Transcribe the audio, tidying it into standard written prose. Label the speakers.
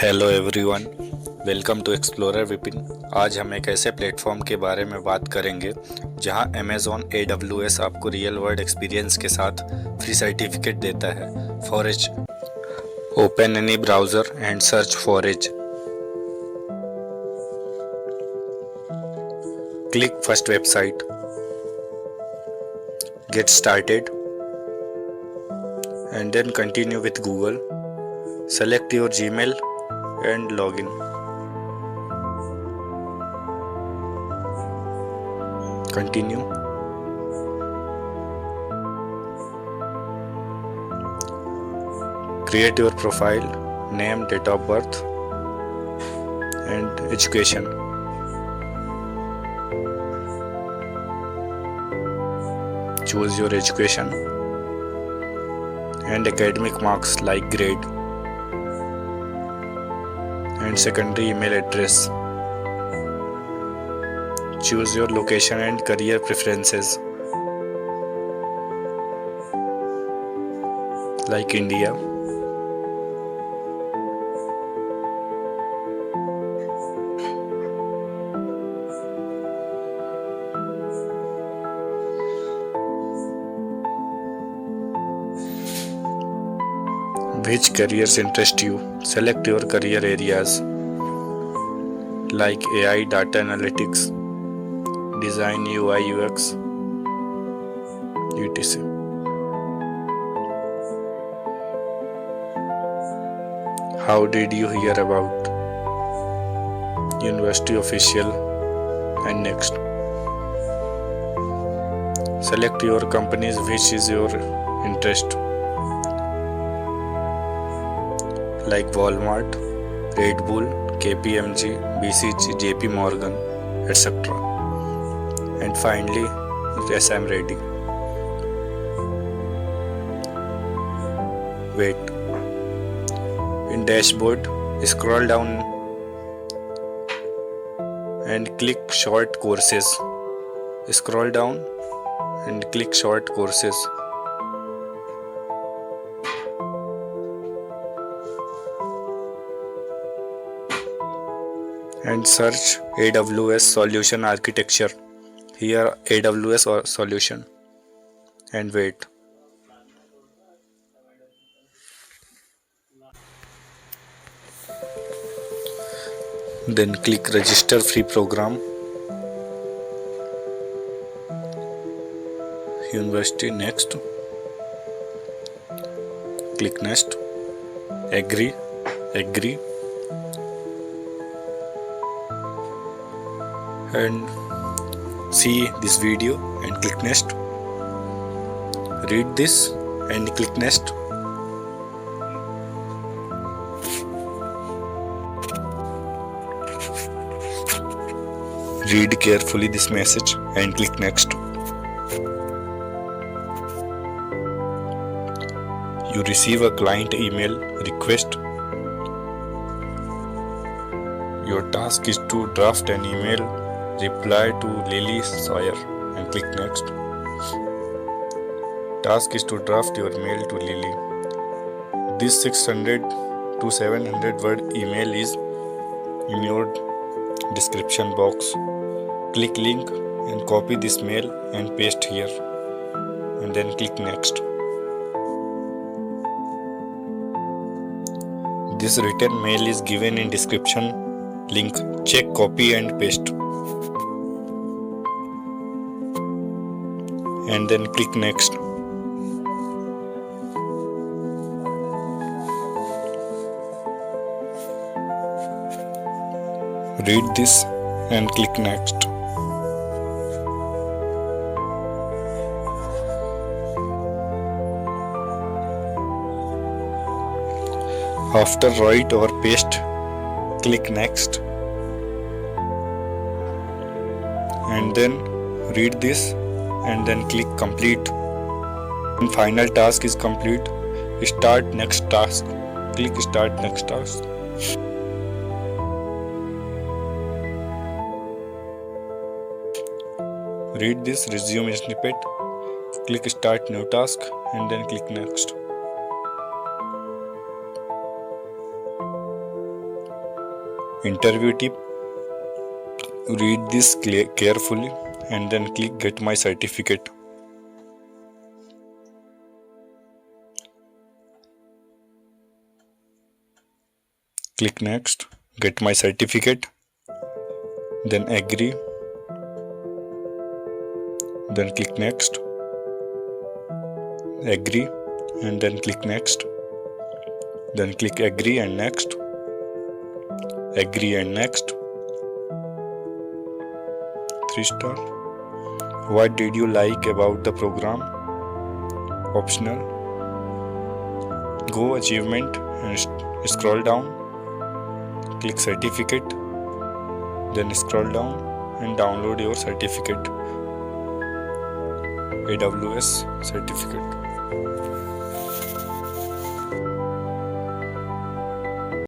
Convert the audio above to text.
Speaker 1: Hello everyone, welcome to explorer Vipin. आज हम एक ऐसे प्लेटफॉर्म के बारे में बात करेंगे जहां अमेज़ॉन AWS आपको रियल वर्ल्ड एक्सपीरियंस के साथ फ्री सर्टिफिकेट देता है। Forage. Open any browser and search forage. Click first website. Get started and then continue with Google. Select your Gmail and login. Continue. Create your profile, name, date of birth and education. Choose your education and academic marks like grade and secondary email address. Choose your location and career preferences like India. Which careers interest you? Select your career areas like AI, data analytics, design, UI, UX, etc. How did you hear about? University official and next. Select your companies which is your interest like Walmart, Red Bull, KPMG, BCG, JP Morgan, etc. And finally, yes, I'm ready. Wait. In dashboard, scroll down and click short courses. Scroll down and click short courses. And search AWS Solution Architecture. Here AWS or solution and wait. Then click register free program. University next. Click next. Agree. And see this video and click next. Read this and click next. Read carefully this message and click next. You receive a client email request. Your task is to draft an email reply to Lily Sawyer and click next. Task is to draft your mail to Lily. This 600 to 700 word email is in your description box. Click link and copy this mail and paste here and then click next. This written mail is given in description link. Check copy and paste. And then click next. Read this and click next. After write or paste, click next. And then read this and then click complete. And final task is complete. Start next task. Click start next task. Read this resume snippet. Click start new task and then click next. Interview tip: read this carefully and then click Get My Certificate. Click Next, Get My Certificate, then Agree, then click Next, Agree, and then click Next, then click Agree and Next, Agree and Next. 3 star. What did you like about the program? Optional. Go Achievement and scroll down, click Certificate, then scroll down and download your certificate, AWS certificate.